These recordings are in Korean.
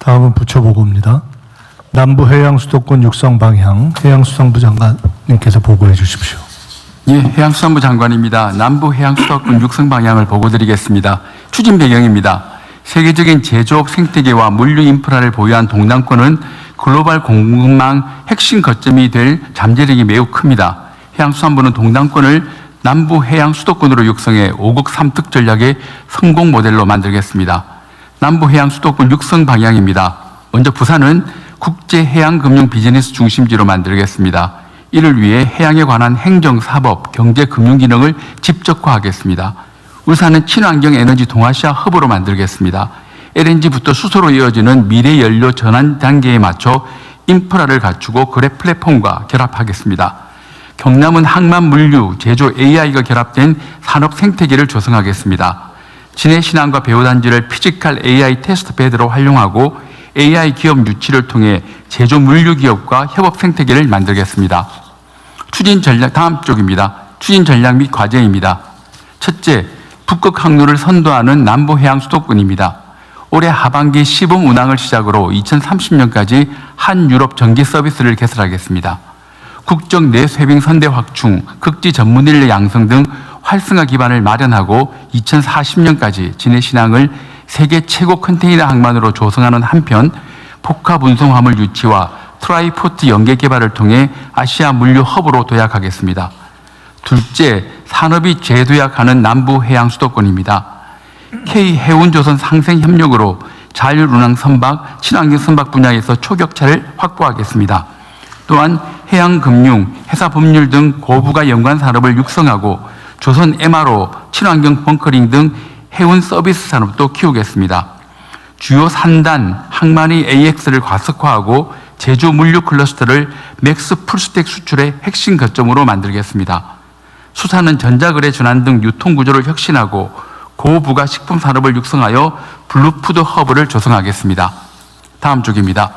다음은 부처보고입니다. 남부해양수도권 육성 방향 해양수산부 장관님께서 보고해 주십시오. 예, 해양수산부 장관입니다. 남부해양수도권 육성 방향을 보고드리겠습니다. 추진 배경입니다. 세계적인 제조업 생태계와 물류 인프라를 보유한 동남권은 글로벌 공급망 핵심 거점이 될 잠재력이 매우 큽니다. 해양수산부는 동남권을 남부해양수도권으로 육성해 5국 3특 전략의 성공 모델로 만들겠습니다. 남부해양수도권 육성 방향입니다. 먼저 부산은 국제해양금융 비즈니스 중심지로 만들겠습니다. 이를 위해 해양에 관한 행정, 사법, 경제, 금융 기능을 집적화하겠습니다. 울산은 친환경 에너지 동아시아 허브로 만들겠습니다. LNG부터 수소로 이어지는 미래 연료 전환 단계에 맞춰 인프라를 갖추고 거래 플랫폼과 결합하겠습니다. 경남은 항만 물류, 제조 AI가 결합된 산업 생태계를 조성하겠습니다. 진해 신안과 배후단지를 피지컬 AI 테스트 베드로 활용하고 AI 기업 유치를 통해 제조 물류 기업과 협업 생태계를 만들겠습니다. 추진 전략, 다음 쪽입니다. 추진 전략 및 과제입니다. 첫째, 북극 항로를 선도하는 남부해양 수도권입니다. 올해 하반기 시범 운항을 시작으로 2030년까지 한유럽 전기 서비스를 개설하겠습니다. 국적 내쇄빙 선대 확충, 극지 전문 인력 양성 등 활성화 기반을 마련하고 2040년까지 진해 신항을 세계 최고 컨테이너 항만으로 조성하는 한편 복합 운송 화물 유치와 트라이포트 연계 개발을 통해 아시아 물류 허브로 도약하겠습니다. 둘째, 산업이 재도약하는 남부해양 수도권입니다. K해운조선 상생협력으로 자율운항 선박, 친환경 선박 분야에서 초격차를 확보하겠습니다. 또한 해양금융, 해사법률 등 고부가 연관 산업을 육성하고 조선 MRO, 친환경 벙커링 등 해운 서비스 산업도 키우겠습니다. 주요 산단, 항만의 AX를 과석화하고 제조 물류 클러스터를 맥스 풀스택 수출의 핵심 거점으로 만들겠습니다. 수산은 전자거래 전환 등 유통구조를 혁신하고 고부가 식품 산업을 육성하여 블루푸드 허브를 조성하겠습니다. 다음 쪽입니다.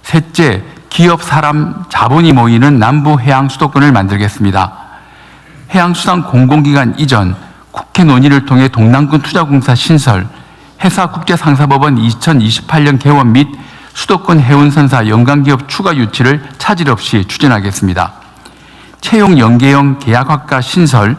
셋째, 기업, 사람, 자본이 모이는 남부해양 수도권을 만들겠습니다. 해양수산 공공기관 이전, 국회 논의를 통해 동남권 투자공사 신설, 해사국제상사법원 2028년 개원 및 수도권 해운선사 연관기업 추가 유치를 차질 없이 추진하겠습니다. 채용 연계형 계약학과 신설,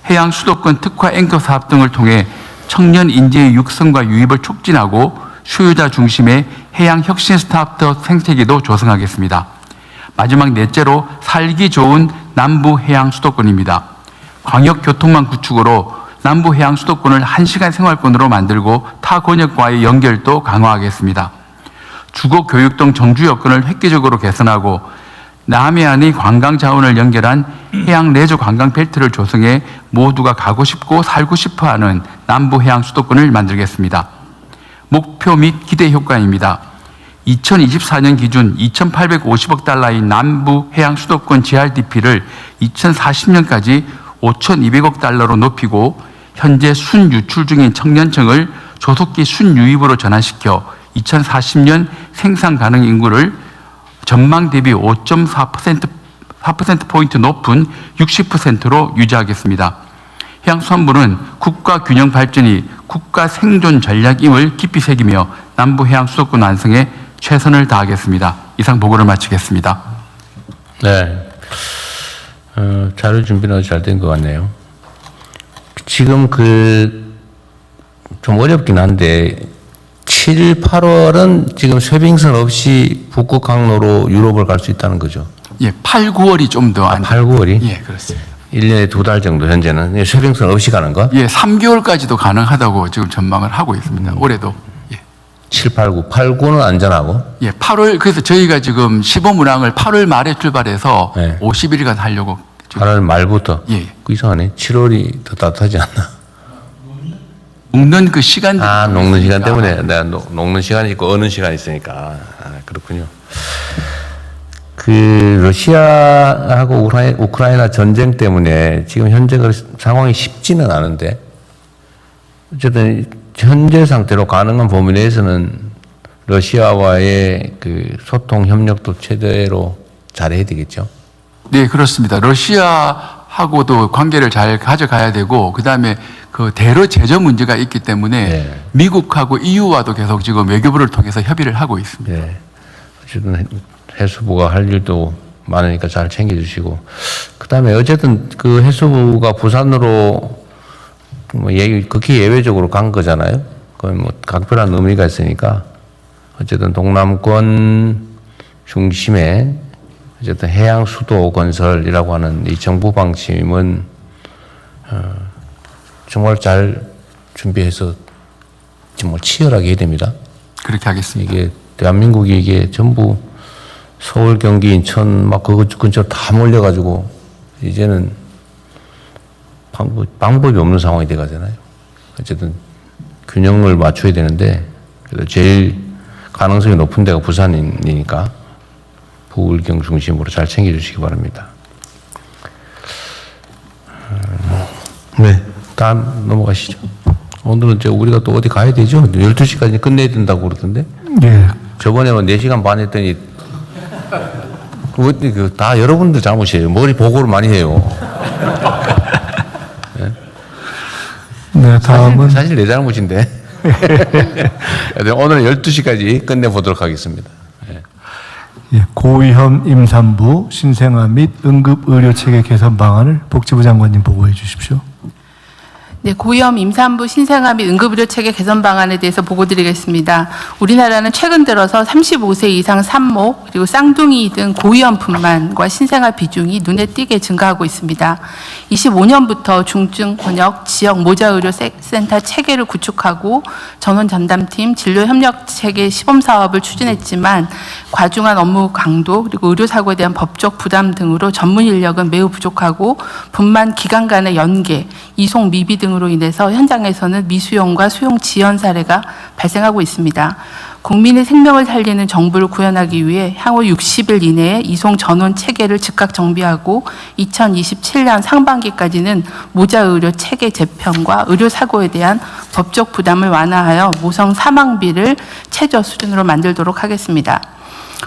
해양 수도권 특화 앵커 사업 등을 통해 청년 인재의 육성과 유입을 촉진하고 수요자 중심의 해양 혁신 스타트업 생태계도 조성하겠습니다. 마지막 넷째로 살기 좋은 남부해양 수도권입니다. 광역교통망 구축으로 남부해양 수도권을 1시간 생활권으로 만들고 타 권역과의 연결도 강화하겠습니다. 주거, 교육 등 정주 여건을 획기적으로 개선하고 남해안의 관광 자원을 연결한 해양 레저 관광 벨트를 조성해 모두가 가고 싶고 살고 싶어 하는 남부해양 수도권을 만들겠습니다. 목표 및 기대 효과입니다. 2024년 기준 2,850억 달러인 남부해양 수도권 GRDP를 2040년까지 5,200억 달러로 높이고 현재 순유출 중인 청년층을 조속히 순유입으로 전환시켜 2040년 생산 가능 인구를 전망 대비 5.4%포인트 높은 60%로 유지하겠습니다. 해양수산부는 국가 균형 발전이 국가 생존 전략임을 깊이 새기며 남부해양 수도권 완성에 최선을 다하겠습니다. 이상 보고를 마치겠습니다. 네. 자료 준비는 잘 된 것 같네요. 지금 좀 어렵긴 한데 7, 8월은 지금 쇄빙선 없이 북극 항로로 유럽을 갈 수 있다는 거죠. 예, 8, 9월이 좀 더 8, 9월이? 예, 그렇습니다. 1년에 2달 정도 현재는 쇄빙선 없이 가는 거? 예, 3개월까지도 가능하다고 지금 전망을 하고 있습니다. 올해도. 예. 7, 8, 9. 8, 9는 안전하고? 예, 8월, 그래서 저희가 지금 시범 운항을 8월 말에 출발해서 네. 50일간 하려고. 8월 말부터? 예. 이상하네. 7월이 더 따뜻하지 않나? 녹는 그 시간. 녹는 시간 때문에. 내가 녹는 시간이 있고, 어는 시간이 있으니까. 그렇군요. 러시아하고 우크라이나 전쟁 때문에 지금 현재 상황이 쉽지는 않은데, 어쨌든 현재 상태로 가능한 범위 내에서는 러시아와의 소통 협력도 최대로 잘해야 되겠죠. 네, 그렇습니다. 러시아 하고도 관계를 잘 가져가야 되고, 그 다음에 그 대로 제조 문제가 있기 때문에 네. 미국하고 EU와도 계속 지금 외교부를 통해서 협의를 하고 있습니다. 네. 어쨌든 해수부가 할 일도 많으니까 잘 챙겨주시고, 그 다음에 어쨌든 그 해수부가 부산으로 뭐 극히 예외적으로 간 거잖아요. 그건 뭐 각별한 의미가 있으니까 어쨌든 동남권 중심에 어쨌든 해양 수도 건설이라고 하는 이 정부 방침은 정말 잘 준비해서 정말 치열하게 해야 됩니다. 그렇게 하겠습니다. 이게 대한민국이 이게 전부 서울, 경기, 인천 막 그거 근처로 다 몰려가지고 이제는 방법이 없는 상황이 돼 가잖아요. 어쨌든 균형을 맞춰야 되는데 그래도 제일 가능성이 높은 데가 부산이니까 부울경 중심으로 잘 챙겨주시기 바랍니다. 네, 다음 넘어가시죠. 오늘은 이제 우리가 또 어디 가야 되죠? 12시까지 끝내야 된다고 그러던데. 예. 저번에는 4시간 반 했더니 다 여러분들 잘못이에요. 머리 보고를 많이 해요. 네, 다음은 사실 내 잘못인데. 오늘은 12시까지 끝내보도록 하겠습니다. 예, 고위험 임산부 신생아 및 응급의료체계 개선 방안을 복지부 장관님 보고해 주십시오. 네, 고위험 임산부 신생아 및 응급의료 체계 개선 방안에 대해서 보고드리겠습니다. 우리나라는 최근 들어서 35세 이상 산모 그리고 쌍둥이 등 고위험 분만과 신생아 비중이 눈에 띄게 증가하고 있습니다. 25년부터 중증 권역 지역 모자 의료 센터 체계를 구축하고 전원 전담팀 진료 협력 체계 시범 사업을 추진했지만 과중한 업무 강도 그리고 의료 사고에 대한 법적 부담 등으로 전문 인력은 매우 부족하고 분만 기관 간의 연계, 이송 미비 등으로 인해서 현장에서는 미수용과 수용 지연 사례가 발생하고 있습니다. 국민의 생명을 살리는 정부를 구현하기 위해 향후 60일 이내에 이송 전원 체계를 즉각 정비하고 2027년 상반기까지는 모자 의료 체계 재편과 의료 사고에 대한 법적 부담을 완화하여 모성 사망비를 최저 수준으로 만들도록 하겠습니다.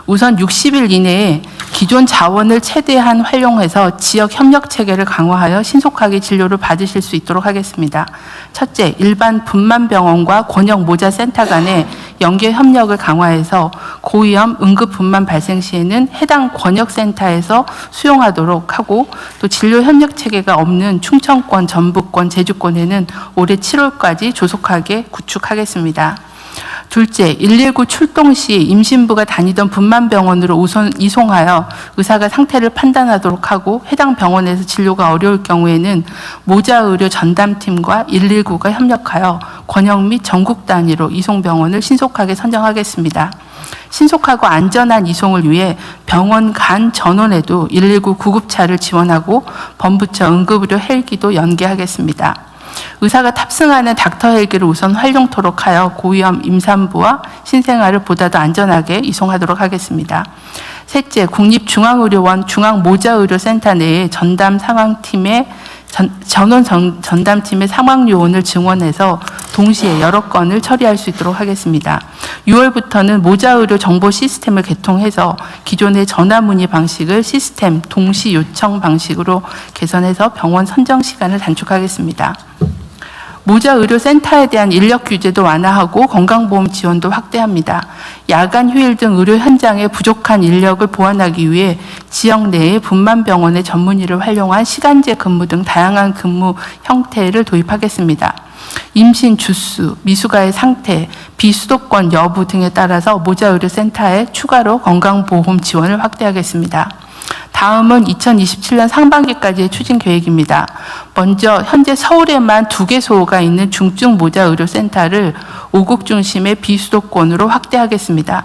우선 60일 이내에 기존 자원을 최대한 활용해서 지역 협력 체계를 강화하여 신속하게 진료를 받으실 수 있도록 하겠습니다. 첫째, 일반 분만병원과 권역 모자 센터 간의 연계 협력을 강화해서 고위험 응급 분만 발생 시에는 해당 권역 센터에서 수용하도록 하고, 또 진료 협력 체계가 없는 충청권, 전북권, 제주권에는 올해 7월까지 조속하게 구축하겠습니다. 둘째, 119 출동 시 임신부가 다니던 분만병원으로 우선 이송하여 의사가 상태를 판단하도록 하고, 해당 병원에서 진료가 어려울 경우에는 모자의료 전담팀과 119가 협력하여 권역 및 전국 단위로 이송병원을 신속하게 선정하겠습니다. 신속하고 안전한 이송을 위해 병원 간 전원에도 119 구급차를 지원하고 범부처 응급의료 헬기도 연계하겠습니다. 의사가 탑승하는 닥터 헬기를 우선 활용토록 하여 고위험 임산부와 신생아를 보다 더 안전하게 이송하도록 하겠습니다. 셋째, 국립중앙의료원 중앙모자의료센터 내에 전담 상황팀의 전원 전담팀의 상황 요원을 증원해서 동시에 여러 건을 처리할 수 있도록 하겠습니다. 6월부터는 모자의료 정보 시스템을 개통해서 기존의 전화 문의 방식을 시스템 동시 요청 방식으로 개선해서 병원 선정 시간을 단축하겠습니다. 모자의료센터에 대한 인력 규제도 완화하고 건강보험 지원도 확대합니다. 야간 휴일 등 의료 현장에 부족한 인력을 보완하기 위해 지역 내에 분만병원의 전문의를 활용한 시간제 근무 등 다양한 근무 형태를 도입하겠습니다. 임신 주수, 미숙아의 상태, 비수도권 여부 등에 따라서 모자의료센터에 추가로 건강보험 지원을 확대하겠습니다. 다음은 2027년 상반기까지의 추진 계획입니다. 먼저 현재 서울에만 2개소가 있는 중증 모자 의료센터를 5국 중심의 비수도권으로 확대하겠습니다.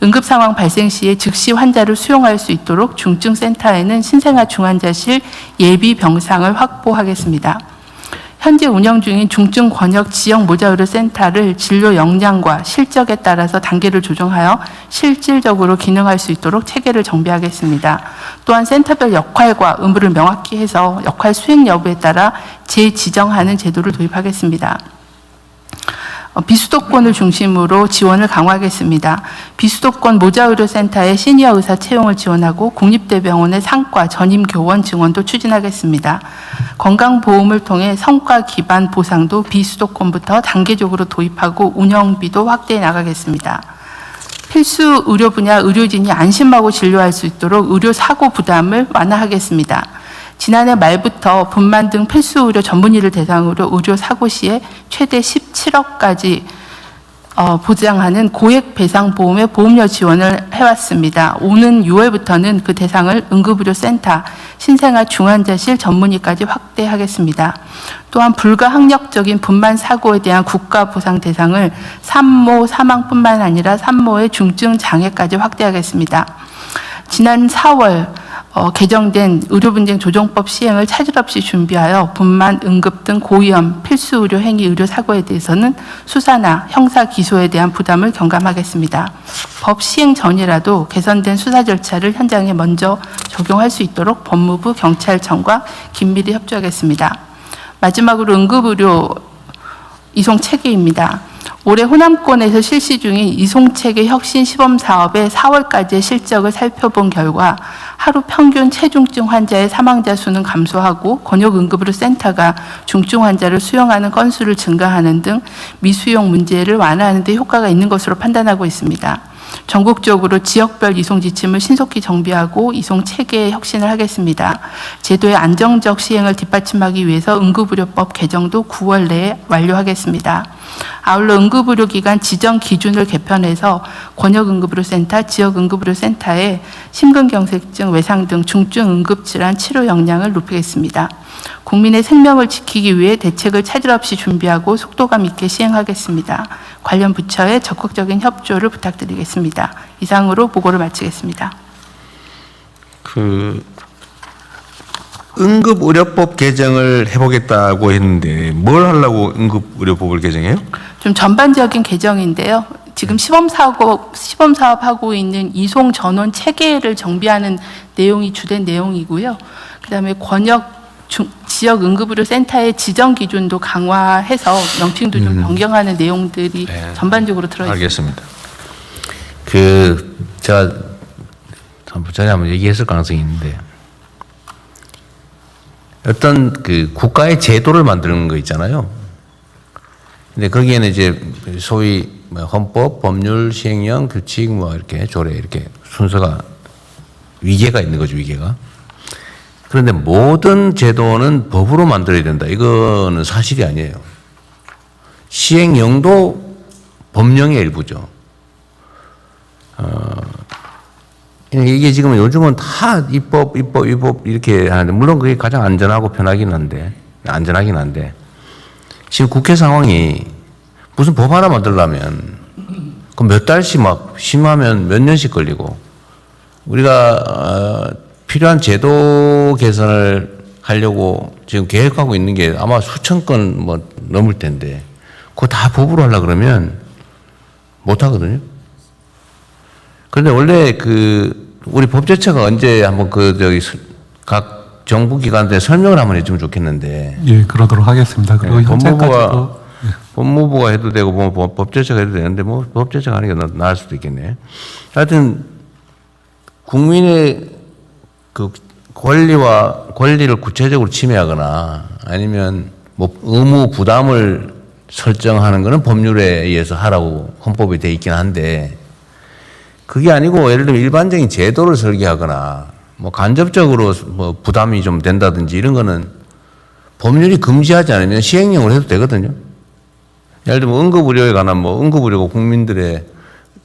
응급 상황 발생 시에 즉시 환자를 수용할 수 있도록 중증센터에는 신생아 중환자실 예비 병상을 확보하겠습니다. 현재 운영 중인 중증 권역 지역 모자의료센터를 진료 역량과 실적에 따라서 단계를 조정하여 실질적으로 기능할 수 있도록 체계를 정비하겠습니다. 또한 센터별 역할과 의무를 명확히 해서 역할 수행 여부에 따라 재지정하는 제도를 도입하겠습니다. 비수도권을 중심으로 지원을 강화하겠습니다. 비수도권 모자의료센터의 시니어 의사 채용을 지원하고 국립대병원의 상과 전임교원 증원도 추진하겠습니다. 건강보험을 통해 성과 기반 보상도 비수도권부터 단계적으로 도입하고 운영비도 확대해 나가겠습니다. 필수 의료 분야 의료진이 안심하고 진료할 수 있도록 의료 사고 부담을 완화하겠습니다. 지난해 말부터 분만 등 필수 의료 전문의를 대상으로 의료 사고 시에 최대 17억까지 보장하는 고액 배상 보험의 보험료 지원을 해왔습니다. 오는 6월부터는 그 대상을 응급의료센터, 신생아 중환자실 전문의까지 확대하겠습니다. 또한 불가항력적인 분만 사고에 대한 국가 보상 대상을 산모 사망뿐만 아니라 산모의 중증 장애까지 확대하겠습니다. 지난 4월 개정된 의료분쟁 조정법 시행을 차질 없이 준비하여 분만, 응급 등 고위험 필수 의료 행위 의료 사고에 대해서는 수사나 형사 기소에 대한 부담을 경감하겠습니다. 법 시행 전이라도 개선된 수사 절차를 현장에 먼저 적용할 수 있도록 법무부, 경찰청과 긴밀히 협조하겠습니다. 마지막으로 응급의료 이송체계입니다. 올해 호남권에서 실시 중인 이송체계 혁신 시범 사업의 4월까지의 실적을 살펴본 결과 하루 평균 체중증 환자의 사망자 수는 감소하고 권역응급의료센터가 중증 환자를 수용하는 건수를 증가하는 등 미수용 문제를 완화하는 데 효과가 있는 것으로 판단하고 있습니다. 전국적으로 지역별 이송 지침을 신속히 정비하고 이송 체계의 혁신을 하겠습니다. 제도의 안정적 시행을 뒷받침하기 위해서 응급의료법 개정도 9월 내에 완료하겠습니다. 아울러 응급의료기관 지정 기준을 개편해서 권역응급의료센터, 지역응급의료센터에 심근경색증, 외상 등 중증 응급질환 치료 역량을 높이겠습니다. 국민의 생명을 지키기 위해 대책을 차질 없이 준비하고 속도감 있게 시행하겠습니다. 관련 부처의 적극적인 협조를 부탁드리겠습니다. 이상으로 보고를 마치겠습니다. 응급의료법 개정을 해보겠다고 했는데 뭘 하려고 응급의료법을 개정해요? 좀 전반적인 개정인데요. 지금 시범 사업하고 있는 이송 전원 체계를 정비하는 내용이 주된 내용이고요. 그다음에 지역 응급의료센터의 지정 기준도 강화해서 명칭도 좀 변경하는 내용들이 전반적으로 들어 있습니다. 알겠습니다. 제가 전에 한번 얘기했을 가능성이 있는데 어떤 국가의 제도를 만드는 거 있잖아요. 근데 거기에는 이제 소위 헌법, 법률, 시행령, 규칙 이렇게 조례 이렇게 순서가 위계가 있는 거죠, 위계가. 그런데 모든 제도는 법으로 만들어야 된다. 이거는 사실이 아니에요. 시행령도 법령의 일부죠. 이게 지금 요즘은 다 입법 이렇게 하는데, 물론 그게 가장 안전하고 편하긴 한데, 지금 국회 상황이 무슨 법 하나 만들려면 그 몇 달씩 막 심하면 몇 년씩 걸리고, 우리가 필요한 제도 개선을 하려고 지금 계획하고 있는 게 아마 수천 건 넘을 텐데, 그거 다 법으로 하려고 그러면 못 하거든요. 그런데 원래 우리 법제처가 언제 한번 각 정부기관한테 설명을 한번 해주면 좋겠는데. 예, 그러도록 하겠습니다. 그리고 현재까지도 법무부가 해도 되고 법제처가 해도 되는데 법제처가 하는 게 나을 수도 있겠네. 하여튼 국민의 권리를 구체적으로 침해하거나 아니면 의무 부담을 설정하는 것은 법률에 의해서 하라고 헌법에 돼 있긴 한데, 그게 아니고 예를 들면 일반적인 제도를 설계하거나 간접적으로 부담이 좀 된다든지 이런 거는 법률이 금지하지 않으면 시행령으로 해도 되거든요. 예를 들면 응급의료에 관한 응급의료가 국민들의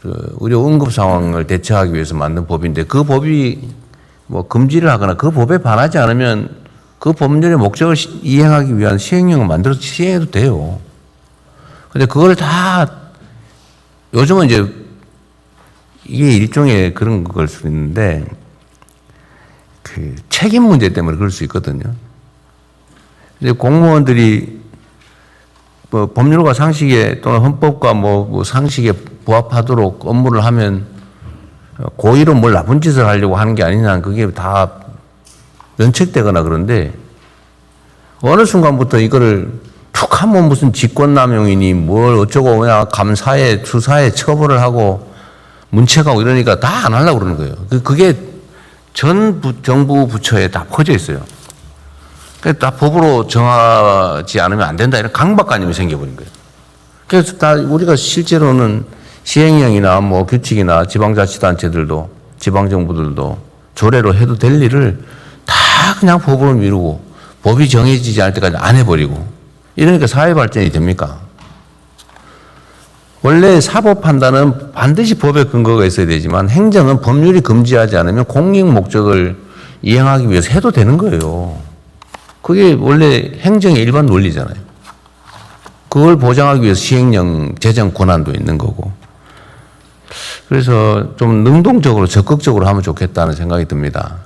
의료 응급 상황을 대처하기 위해서 만든 법인데, 그 법이 금지를 하거나 그 법에 반하지 않으면 그 법률의 목적을 이행하기 위한 시행령을 만들어서 시행해도 돼요. 근데 그걸 다 요즘은 이제 이게 일종의 그런 걸 수 있는데, 책임 문제 때문에 그럴 수 있거든요. 이제 공무원들이 법률과 상식에 또는 헌법과 상식에 부합하도록 업무를 하면 고의로 뭘 나쁜 짓을 하려고 하는 게 아니냐, 그게 다 면책되거나 그런데, 어느 순간부터 이거를 툭 하면 무슨 직권남용이니 뭘 어쩌고 그냥 감사에 수사에 처벌을 하고 문책하고 이러니까 다 안 하려고 그러는 거예요. 그게 전 정부 부처에 다 퍼져 있어요. 다 법으로 정하지 않으면 안 된다 이런 강박관념이 생겨버린 거예요. 그래서 다 우리가 실제로는 시행령이나 뭐 규칙이나 지방자치단체들도 지방정부들도 조례로 해도 될 일을 다 그냥 법으로 미루고 법이 정해지지 않을 때까지 안 해버리고 이러니까 사회 발전이 됩니까? 원래 사법 판단은 반드시 법에 근거가 있어야 되지만 행정은 법률이 금지하지 않으면 공익 목적을 이행하기 위해서 해도 되는 거예요. 그게 원래 행정의 일반 논리잖아요. 그걸 보장하기 위해서 시행령 제정 권한도 있는 거고. 그래서 좀 능동적으로 적극적으로 하면 좋겠다는 생각이 듭니다.